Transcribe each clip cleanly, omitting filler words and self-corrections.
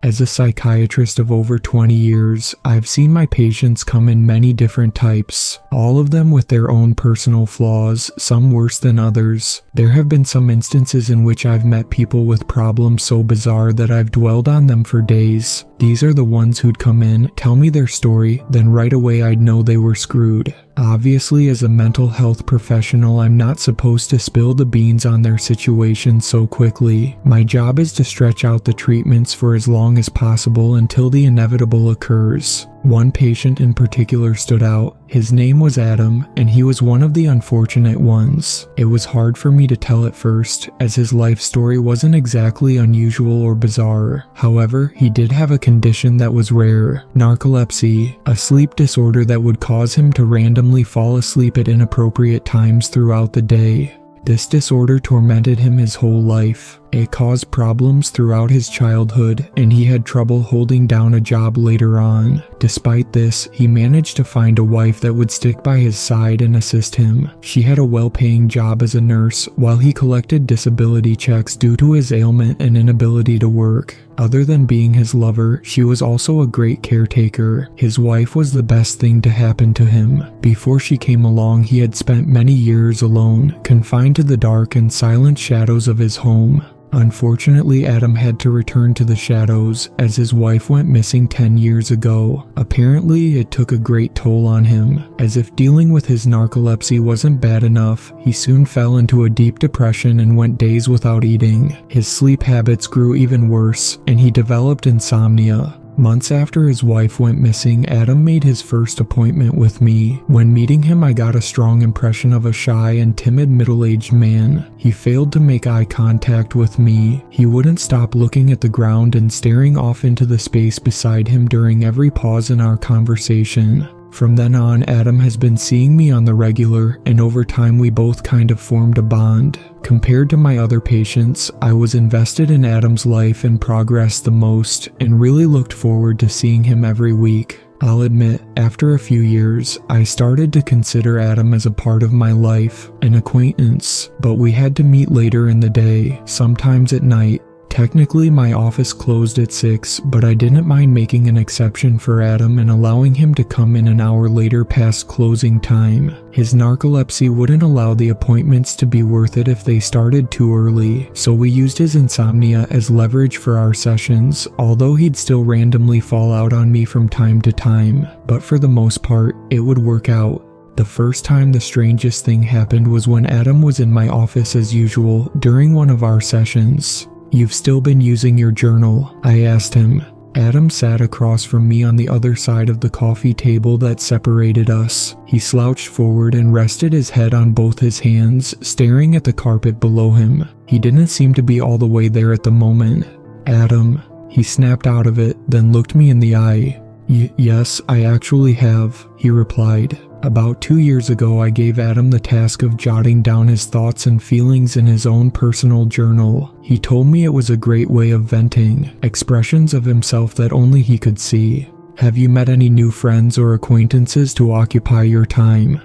As a psychiatrist of over 20 years, I've seen my patients come in many different types, all of them with their own personal flaws, some worse than others. There have been some instances in which I've met people with problems so bizarre that I've dwelled on them for days. These are the ones who'd come in, tell me their story, then right away I'd know they were screwed. Obviously, as a mental health professional, I'm not supposed to spill the beans on their situation so quickly. My job is to stretch out the treatments for as long as possible until the inevitable occurs. One patient in particular stood out. His name was Adam, and he was one of the unfortunate ones. It was hard for me to tell at first, as his life story wasn't exactly unusual or bizarre. However, he did have a condition that was rare: narcolepsy, a sleep disorder that would cause him to randomly fall asleep at inappropriate times throughout the day. This disorder tormented him his whole life. It caused problems throughout his childhood, and he had trouble holding down a job later on. Despite this, he managed to find a wife that would stick by his side and assist him. She had a well-paying job as a nurse, while he collected disability checks due to his ailment and inability to work. Other than being his lover, she was also a great caretaker. His wife was the best thing to happen to him. Before she came along, he had spent many years alone, confined to the dark and silent shadows of his home. Unfortunately, Adam had to return to the shadows as his wife went missing 10 years ago. Apparently, it took a great toll on him. As if dealing with his narcolepsy wasn't bad enough, he soon fell into a deep depression and went days without eating. His sleep habits grew even worse, and he developed insomnia. Months after his wife went missing, Adam made his first appointment with me. When meeting him, I got a strong impression of a shy and timid middle-aged man. He failed to make eye contact with me. He wouldn't stop looking at the ground and staring off into the space beside him during every pause in our conversation. From then on, Adam has been seeing me on the regular, and over time we both kind of formed a bond. Compared to my other patients, I was invested in Adam's life and progress the most, and really looked forward to seeing him every week. I'll admit, after a few years, I started to consider Adam as a part of my life, an acquaintance, but we had to meet later in the day, sometimes at night. Technically, my office closed at 6, but I didn't mind making an exception for Adam and allowing him to come in an hour later past closing time. His narcolepsy wouldn't allow the appointments to be worth it if they started too early, so we used his insomnia as leverage for our sessions, although he'd still randomly fall out on me from time to time. But for the most part, it would work out. The first time the strangest thing happened was when Adam was in my office as usual during one of our sessions. "You've still been using your journal?" I asked him. Adam sat across from me on the other side of the coffee table that separated us. He slouched forward and rested his head on both his hands, staring at the carpet below him. He didn't seem to be all the way there at the moment. "Adam," he snapped out of it, then looked me in the eye. Yes, I actually have," he replied. About 2 years ago, I gave Adam the task of jotting down his thoughts and feelings in his own personal journal. He told me it was a great way of venting, expressions of himself that only he could see. "Have you met any new friends or acquaintances to occupy your time?"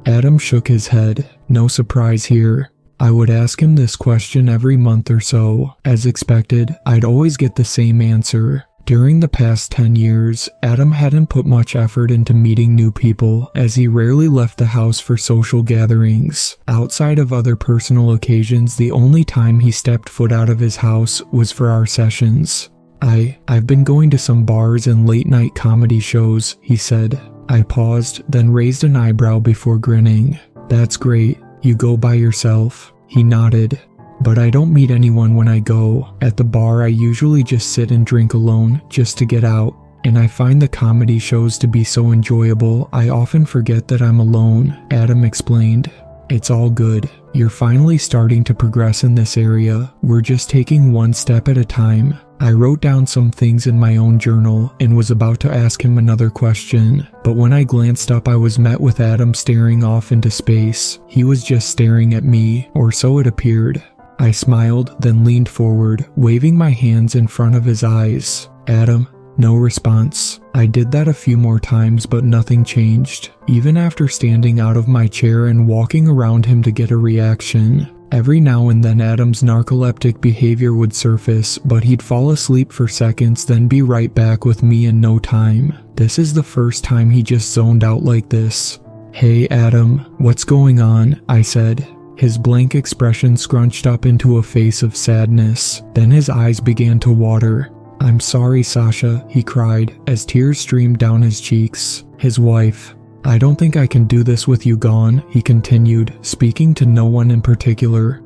Adam shook his head. No surprise here. I would ask him this question every month or so. As expected, I'd always get the same answer. During the past 10 years, Adam hadn't put much effort into meeting new people, as he rarely left the house for social gatherings. Outside of other personal occasions, the only time he stepped foot out of his house was for our sessions. I've been going to some bars and late-night comedy shows," he said. I paused, then raised an eyebrow before grinning. "That's great. You go by yourself?" He nodded. "But I don't meet anyone when I go. At the bar, I usually just sit and drink alone, just to get out. And I find the comedy shows to be so enjoyable, I often forget that I'm alone," Adam explained. "It's all good. You're finally starting to progress in this area. We're just taking one step at a time." I wrote down some things in my own journal and was about to ask him another question, but when I glanced up, I was met with Adam staring off into space. He was just staring at me, or so it appeared. I smiled, then leaned forward, waving my hands in front of his eyes. Adam. No response. I did that a few more times, but nothing changed, even after standing out of my chair and walking around him to get a reaction. Every now and then Adam's narcoleptic behavior would surface, but he'd fall asleep for seconds, then be right back with me in no time. This is the first time he just zoned out like this. "Hey Adam, what's going on?" I said. His blank expression scrunched up into a face of sadness. Then his eyes began to water. "I'm sorry, Sasha," he cried, as tears streamed down his cheeks. His wife. "I don't think I can do this with you gone," he continued, speaking to no one in particular.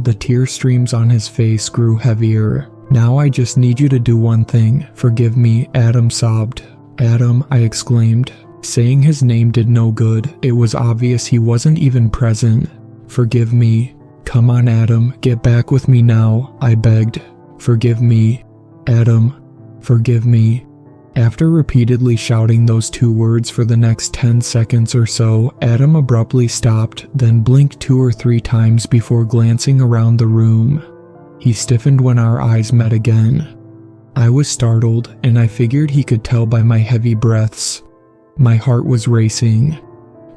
The tear streams on his face grew heavier. "Now I just need you to do one thing. Forgive me," Adam sobbed. "Adam," I exclaimed. Saying his name did no good. It was obvious he wasn't even present. "Forgive me." "Come on, Adam, get back with me now," I begged. "Forgive me. Adam, forgive me." After repeatedly shouting those two words for the next 10 seconds or so, Adam abruptly stopped, then blinked 2 or 3 times before glancing around the room. He stiffened when our eyes met again. I was startled, and I figured he could tell by my heavy breaths. My heart was racing.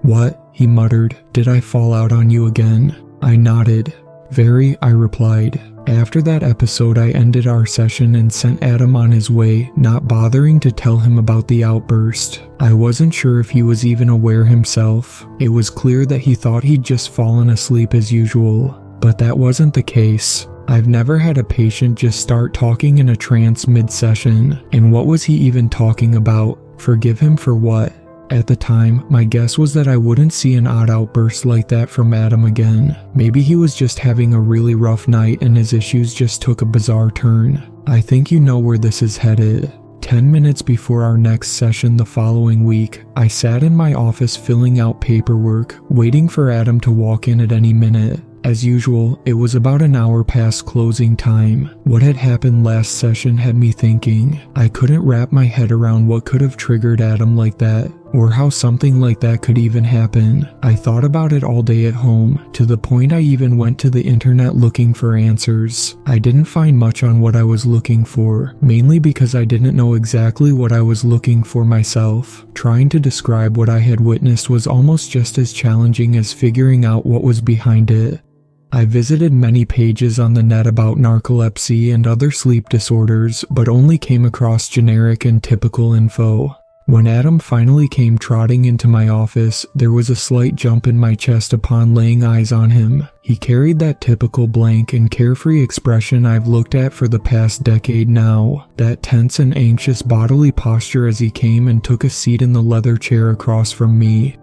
"What?" he muttered. "Did I fall out on you again?" I nodded. "Very," I replied. After that episode, I ended our session and sent Adam on his way, not bothering to tell him about the outburst. I wasn't sure if he was even aware himself. It was clear that he thought he'd just fallen asleep as usual, but that wasn't the case. I've never had a patient just start talking in a trance mid-session, and what was he even talking about? Forgive him for what? At the time, my guess was that I wouldn't see an odd outburst like that from Adam again. Maybe he was just having a really rough night and his issues just took a bizarre turn. I think you know where this is headed. 10 minutes before our next session the following week, I sat in my office filling out paperwork, waiting for Adam to walk in at any minute. As usual, it was about an hour past closing time. What had happened last session had me thinking. I couldn't wrap my head around what could have triggered Adam like that, or how something like that could even happen. I thought about it all day at home, to the point I even went to the internet looking for answers. I didn't find much on what I was looking for, mainly because I didn't know exactly what I was looking for myself. Trying to describe what I had witnessed was almost just as challenging as figuring out what was behind it. I visited many pages on the net about narcolepsy and other sleep disorders, but only came across generic and typical info. When Adam finally came trotting into my office, there was a slight jump in my chest upon laying eyes on him. He carried that typical blank and carefree expression I've looked at for the past decade now, that tense and anxious bodily posture as he came and took a seat in the leather chair across from me.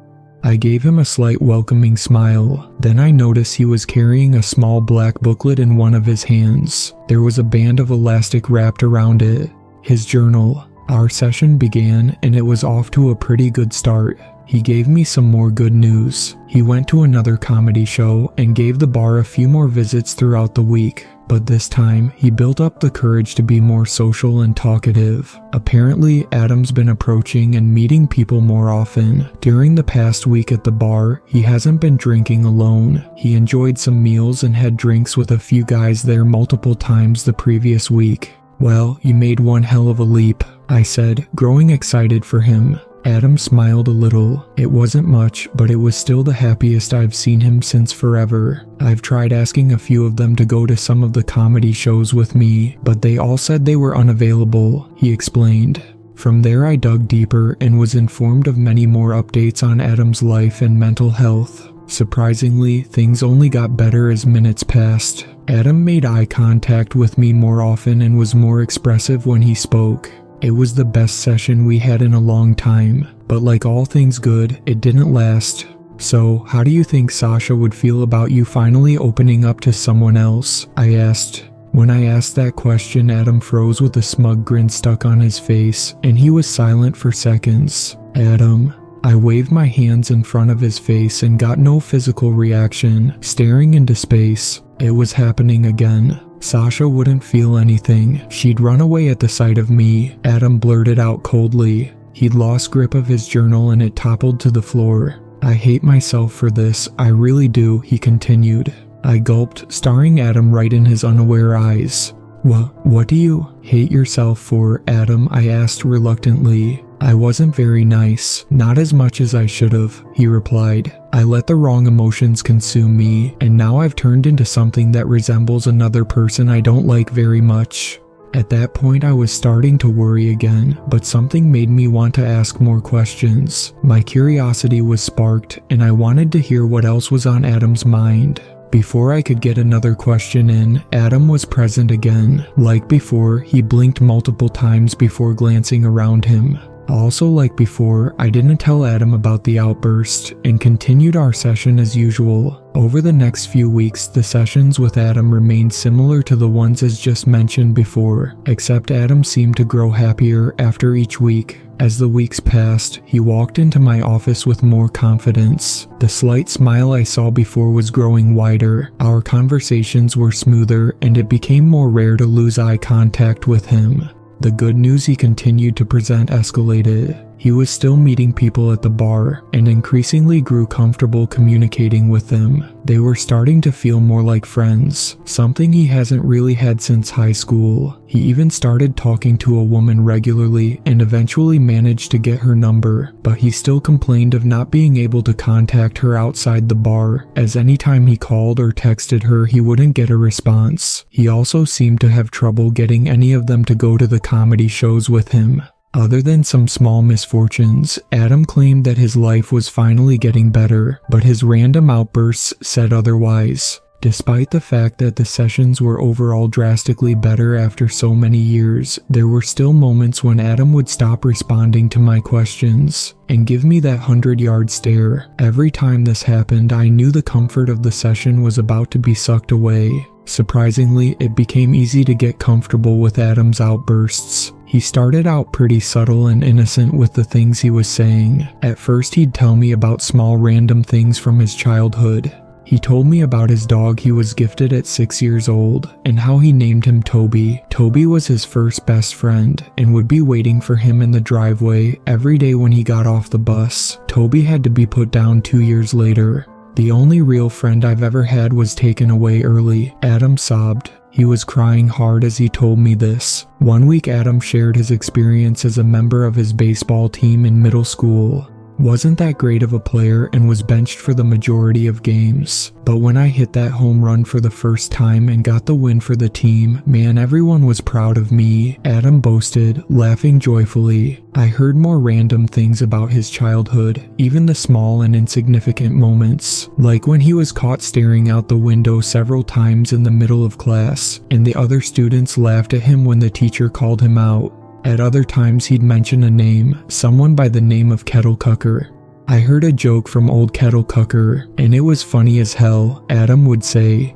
I gave him a slight welcoming smile. Then I noticed he was carrying a small black booklet in one of his hands. There was a band of elastic wrapped around it. His journal. Our session began, and it was off to a pretty good start. He gave me some more good news. He went to another comedy show and gave the bar a few more visits throughout the week. But this time, he built up the courage to be more social and talkative. Apparently, Adam's been approaching and meeting people more often. During the past week at the bar, he hasn't been drinking alone. He enjoyed some meals and had drinks with a few guys there multiple times the previous week. "Well, you made one hell of a leap," I said, growing excited for him. Adam smiled a little. It wasn't much, but it was still the happiest I've seen him since forever. I've tried asking a few of them to go to some of the comedy shows with me, but they all said they were unavailable, he explained. From there I dug deeper and was informed of many more updates on Adam's life and mental health. Surprisingly, things only got better as minutes passed. Adam made eye contact with me more often and was more expressive when he spoke. It was the best session we had in a long time, but like all things good, it didn't last. "So, how do you think Sasha would feel about you finally opening up to someone else?" I asked. When I asked that question, Adam froze with a smug grin stuck on his face, and he was silent for seconds. "Adam." I waved my hands in front of his face and got no physical reaction, staring into space. It was happening again. Sasha wouldn't feel anything. She'd run away at the sight of me, Adam blurted out coldly. He'd lost grip of his journal and it toppled to the floor. "I hate myself for this, I really do," he continued. I gulped, staring Adam right in his unaware eyes. What do you hate yourself for, Adam?" I asked reluctantly. "I wasn't very nice. Not as much as I should've," he replied. "I let the wrong emotions consume me, and now I've turned into something that resembles another person I don't like very much." At that point, I was starting to worry again, but something made me want to ask more questions. My curiosity was sparked, and I wanted to hear what else was on Adam's mind. Before I could get another question in, Adam was present again. Like before, he blinked multiple times before glancing around him. Also, like before, I didn't tell Adam about the outburst and continued our session as usual. Over the next few weeks, the sessions with Adam remained similar to the ones as just mentioned before, except Adam seemed to grow happier after each week. As the weeks passed, he walked into my office with more confidence. The slight smile I saw before was growing wider, our conversations were smoother, and it became more rare to lose eye contact with him. The good news he continued to present escalated. He was still meeting people at the bar, and increasingly grew comfortable communicating with them. They were starting to feel more like friends, something he hasn't really had since high school. He even started talking to a woman regularly and eventually managed to get her number, but he still complained of not being able to contact her outside the bar, as anytime he called or texted her he wouldn't get a response. He also seemed to have trouble getting any of them to go to the comedy shows with him. Other than some small misfortunes, Adam claimed that his life was finally getting better, but his random outbursts said otherwise. Despite the fact that the sessions were overall drastically better after so many years, there were still moments when Adam would stop responding to my questions and give me that 100-yard stare. Every time this happened, I knew the comfort of the session was about to be sucked away. Surprisingly, it became easy to get comfortable with Adam's outbursts. He started out pretty subtle and innocent with the things he was saying. At first, he'd tell me about small random things from his childhood. He told me about his dog he was gifted at 6 years old, and how he named him Toby. Toby was his first best friend, and would be waiting for him in the driveway every day when he got off the bus. Toby had to be put down 2 years later. "The only real friend I've ever had was taken away early," Adam sobbed. He was crying hard as he told me this. One week, Adam shared his experience as a member of his baseball team in middle school. Wasn't that great of a player and was benched for the majority of games. But when I hit that home run for the first time and got the win for the team, man, everyone was proud of me, Adam boasted, laughing joyfully. I heard more random things about his childhood, even the small and insignificant moments, like when he was caught staring out the window several times in the middle of class, and the other students laughed at him when the teacher called him out. At other times he'd mention a name, someone by the name of Kettle Cucker. "I heard a joke from old Kettle Cucker, and it was funny as hell," Adam would say.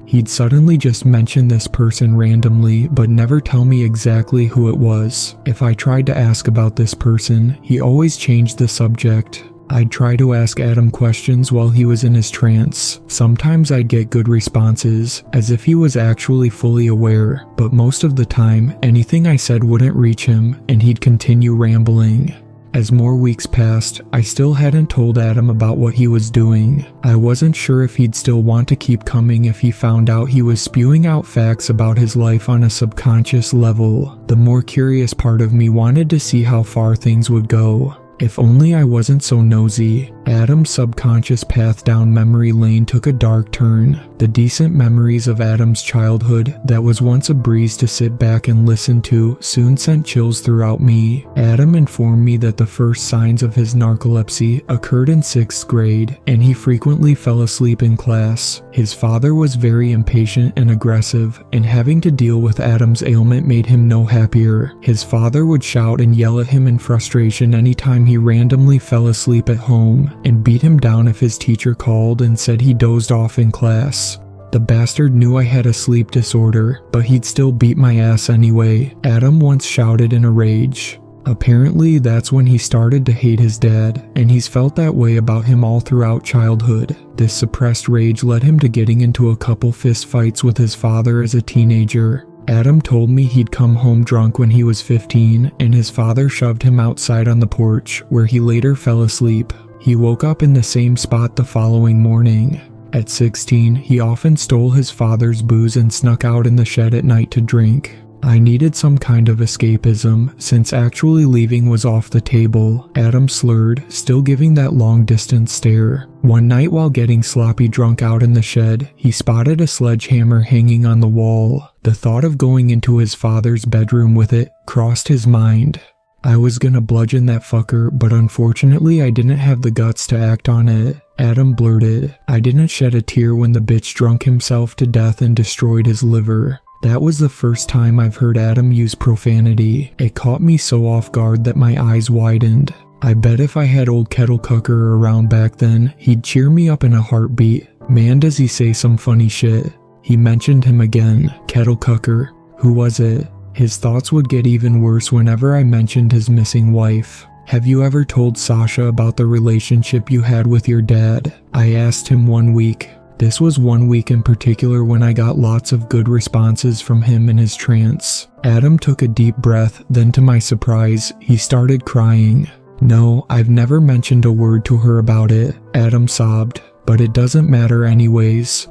He'd suddenly just mention this person randomly, but never tell me exactly who it was. If I tried to ask about this person, he always changed the subject. I'd try to ask Adam questions while he was in his trance. Sometimes I'd get good responses, as if he was actually fully aware, but most of the time, anything I said wouldn't reach him, and he'd continue rambling. As more weeks passed, I still hadn't told Adam about what he was doing. I wasn't sure if he'd still want to keep coming if he found out he was spewing out facts about his life on a subconscious level. The more curious part of me wanted to see how far things would go. If only I wasn't so nosy. Adam's subconscious path down memory lane took a dark turn. The decent memories of Adam's childhood that was once a breeze to sit back and listen to soon sent chills throughout me. Adam informed me that the first signs of his narcolepsy occurred in 6th grade, and he frequently fell asleep in class. His father was very impatient and aggressive, and having to deal with Adam's ailment made him no happier. His father would shout and yell at him in frustration anytime he randomly fell asleep at home, and beat him down if his teacher called and said he dozed off in class. The bastard knew I had a sleep disorder, but he'd still beat my ass anyway, Adam once shouted in a rage. Apparently, that's when he started to hate his dad, and he's felt that way about him all throughout childhood. This suppressed rage led him to getting into a couple fist fights with his father as a teenager. Adam told me he'd come home drunk when he was 15, and his father shoved him outside on the porch, where he later fell asleep. He woke up in the same spot the following morning. At 16, he often stole his father's booze and snuck out in the shed at night to drink. I needed some kind of escapism, since actually leaving was off the table. Adam slurred, still giving that long-distance stare. One night while getting sloppy drunk out in the shed, he spotted a sledgehammer hanging on the wall. The thought of going into his father's bedroom with it crossed his mind. I was gonna bludgeon that fucker, but unfortunately I didn't have the guts to act on it. Adam blurted. I didn't shed a tear when the bitch drunk himself to death and destroyed his liver. That was the first time I've heard Adam use profanity. It caught me so off guard that my eyes widened. I bet if I had old Kettle Cucker around back then, he'd cheer me up in a heartbeat. Man, does he say some funny shit. He mentioned him again. Kettle Cucker. Who was it? His thoughts would get even worse whenever I mentioned his missing wife. Have you ever told Sasha about the relationship you had with your dad? I asked him one week. This was one week in particular when I got lots of good responses from him in his trance. Adam took a deep breath, then to my surprise, he started crying. No, I've never mentioned a word to her about it, Adam sobbed, but it doesn't matter anyways.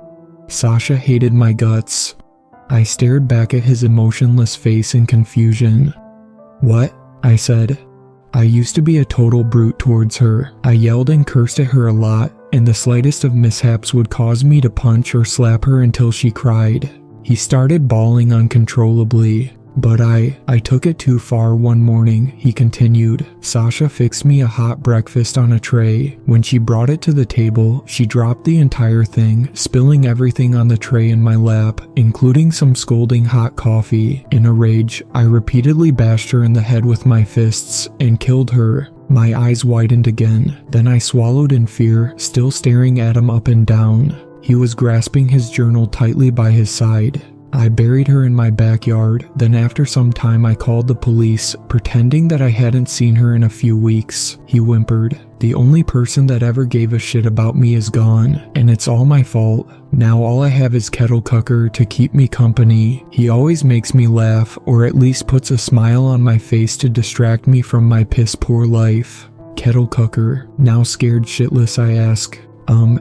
Sasha hated my guts. I stared back at his emotionless face in confusion. What? I said. I used to be a total brute towards her. I yelled and cursed at her a lot, and the slightest of mishaps would cause me to punch or slap her until she cried. He started bawling uncontrollably. But I took it too far one morning, he continued. Sasha fixed me a hot breakfast on a tray. When she brought it to the table, she dropped the entire thing, spilling everything on the tray in my lap, including some scolding hot coffee. In a rage, I repeatedly bashed her in the head with my fists and killed her. My eyes widened again. Then I swallowed in fear, still staring at him up and down. He was grasping his journal tightly by his side. I buried her in my backyard, then after some time I called the police, pretending that I hadn't seen her in a few weeks. He whimpered. The only person that ever gave a shit about me is gone, and it's all my fault. Now all I have is Kettle Cucker to keep me company. He always makes me laugh, or at least puts a smile on my face to distract me from my piss-poor life. Kettle Cucker. Now scared shitless I ask,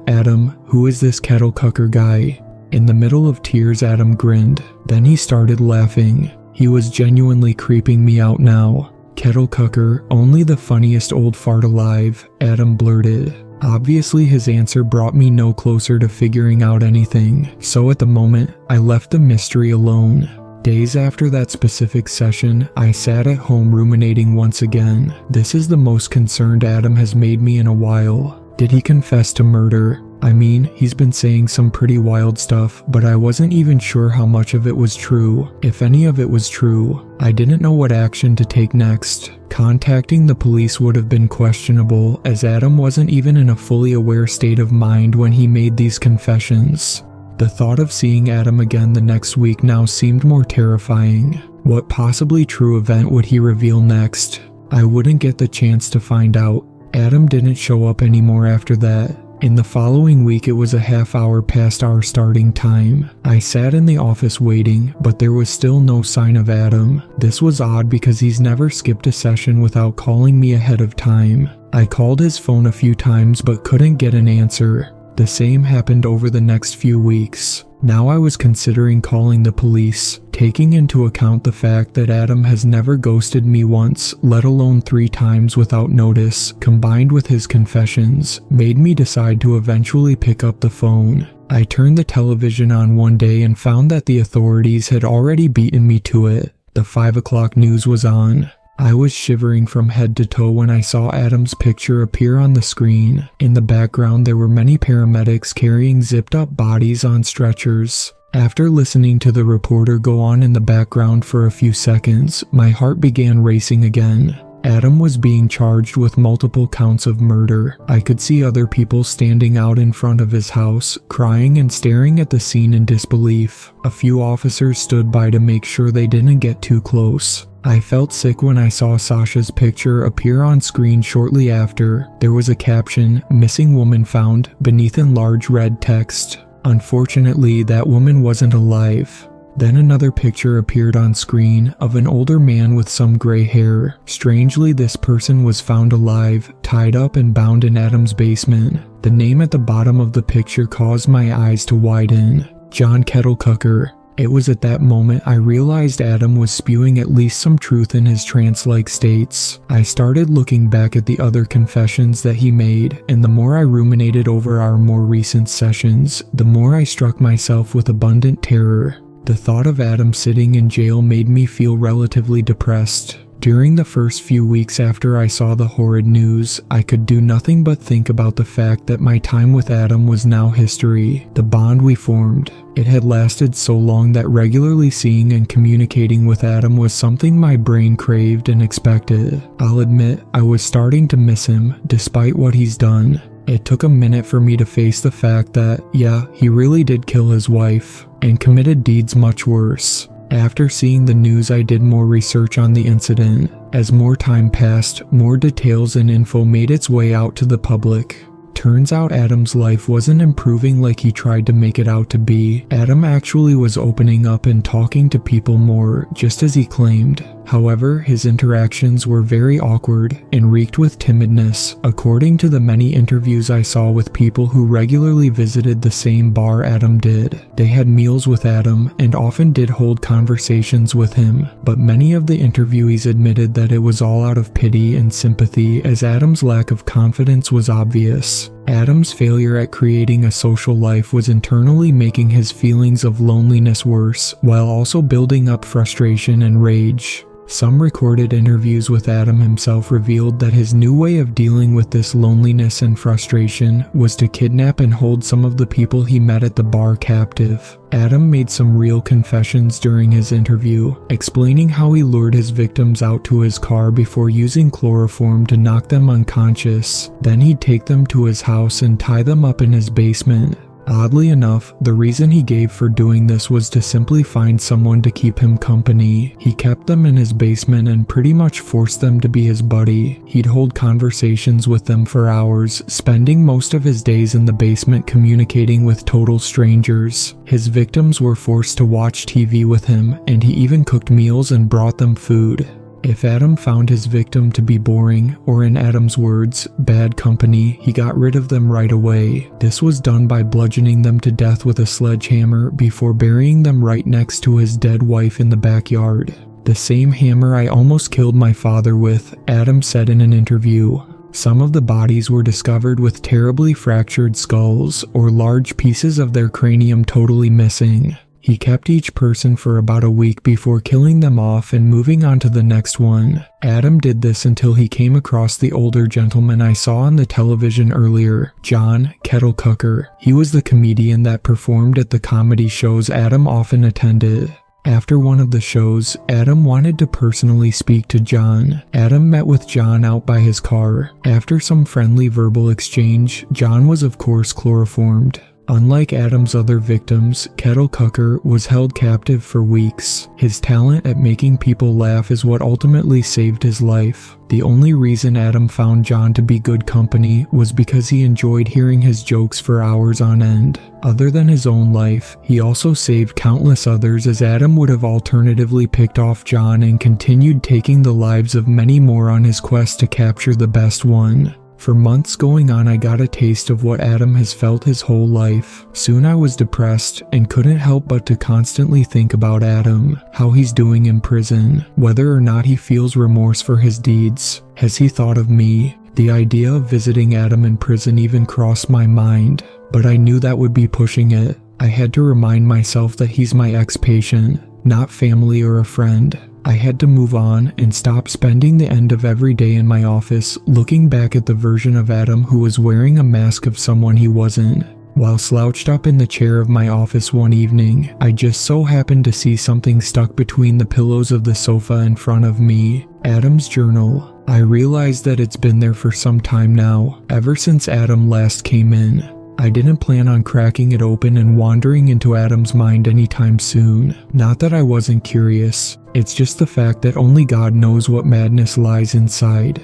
Adam, who is this Kettle Cucker guy? In the middle of tears, Adam grinned. Then he started laughing. He was genuinely creeping me out now. Kettle Cucker, only the funniest old fart alive, Adam blurted. Obviously his answer brought me no closer to figuring out anything, so at the moment, I left the mystery alone. Days after that specific session, I sat at home ruminating once again. This is the most concerned Adam has made me in a while. Did he confess to murder? I mean, he's been saying some pretty wild stuff, but I wasn't even sure how much of it was true. If any of it was true, I didn't know what action to take next. Contacting the police would have been questionable, as Adam wasn't even in a fully aware state of mind when he made these confessions. The thought of seeing Adam again the next week now seemed more terrifying. What possibly true event would he reveal next? I wouldn't get the chance to find out. Adam didn't show up anymore after that. In the following week, it was a half hour past our starting time. I sat in the office waiting, but there was still no sign of Adam. This was odd because he's never skipped a session without calling me ahead of time. I called his phone a few times but couldn't get an answer. The same happened over the next few weeks. Now I was considering calling the police, taking into account the fact that Adam has never ghosted me once, let alone 3 times without notice, combined with his confessions, made me decide to eventually pick up the phone. I turned the television on one day and found that the authorities had already beaten me to it. The 5 o'clock news was on. I was shivering from head to toe when I saw Adam's picture appear on the screen. In the background, there were many paramedics carrying zipped-up bodies on stretchers. After listening to the reporter go on in the background for a few seconds, my heart began racing again. Adam was being charged with multiple counts of murder. I could see other people standing out in front of his house, crying and staring at the scene in disbelief. A few officers stood by to make sure they didn't get too close. I felt sick when I saw Sasha's picture appear on screen shortly after. There was a caption, "Missing woman found," beneath in large red text. Unfortunately, that woman wasn't alive. Then another picture appeared on screen of an older man with some gray hair. Strangely, this person was found alive, tied up and bound in Adam's basement. The name at the bottom of the picture caused my eyes to widen. John Kettlecucker. It was at that moment I realized Adam was spewing at least some truth in his trance-like states. I started looking back at the other confessions that he made, and the more I ruminated over our more recent sessions, the more I struck myself with abundant terror. The thought of Adam sitting in jail made me feel relatively depressed. During the first few weeks after I saw the horrid news, I could do nothing but think about the fact that my time with Adam was now history, the bond we formed. It had lasted so long that regularly seeing and communicating with Adam was something my brain craved and expected. I'll admit, I was starting to miss him, despite what he's done. It took a minute for me to face the fact that, yeah, he really did kill his wife, and committed deeds much worse. After seeing the news, I did more research on the incident. As more time passed, more details and info made its way out to the public. Turns out Adam's life wasn't improving like he tried to make it out to be. Adam actually was opening up and talking to people more, just as he claimed. However, his interactions were very awkward and reeked with timidness, according to the many interviews I saw with people who regularly visited the same bar Adam did. They had meals with Adam and often did hold conversations with him, but many of the interviewees admitted that it was all out of pity and sympathy, as Adam's lack of confidence was obvious. Adam's failure at creating a social life was internally making his feelings of loneliness worse, while also building up frustration and rage. Some recorded interviews with Adam himself revealed that his new way of dealing with this loneliness and frustration was to kidnap and hold some of the people he met at the bar captive. Adam made some real confessions during his interview, explaining how he lured his victims out to his car before using chloroform to knock them unconscious. Then he'd take them to his house and tie them up in his basement. Oddly enough, the reason he gave for doing this was to simply find someone to keep him company. He kept them in his basement and pretty much forced them to be his buddy. He'd hold conversations with them for hours, spending most of his days in the basement communicating with total strangers. His victims were forced to watch TV with him, and he even cooked meals and brought them food. If Adam found his victim to be boring, or in Adam's words, bad company, he got rid of them right away. This was done by bludgeoning them to death with a sledgehammer before burying them right next to his dead wife in the backyard. The same hammer I almost killed my father with, Adam said in an interview. Some of the bodies were discovered with terribly fractured skulls, or large pieces of their cranium totally missing. He kept each person for about a week before killing them off and moving on to the next one. Adam did this until he came across the older gentleman I saw on the television earlier, John Kettlecucker. He was the comedian that performed at the comedy shows Adam often attended. After one of the shows, Adam wanted to personally speak to John. Adam met with John out by his car. After some friendly verbal exchange, John was of course chloroformed. Unlike Adam's other victims, Kettlecucker was held captive for weeks. His talent at making people laugh is what ultimately saved his life. The only reason Adam found John to be good company was because he enjoyed hearing his jokes for hours on end. Other than his own life, he also saved countless others, as Adam would have alternatively picked off John and continued taking the lives of many more on his quest to capture the best one. For months going on, I got a taste of what Adam has felt his whole life. Soon I was depressed and couldn't help but to constantly think about Adam, how he's doing in prison, whether or not he feels remorse for his deeds. Has he thought of me? The idea of visiting Adam in prison even crossed my mind, but I knew that would be pushing it. I had to remind myself that he's my ex-patient, not family or a friend. I had to move on and stop spending the end of every day in my office looking back at the version of Adam who was wearing a mask of someone he wasn't. While slouched up in the chair of my office one evening, I just so happened to see something stuck between the pillows of the sofa in front of me. Adam's journal. I realized that it's been there for some time now, ever since Adam last came in. I didn't plan on cracking it open and wandering into Adam's mind anytime soon. Not that I wasn't curious, it's just the fact that only God knows what madness lies inside.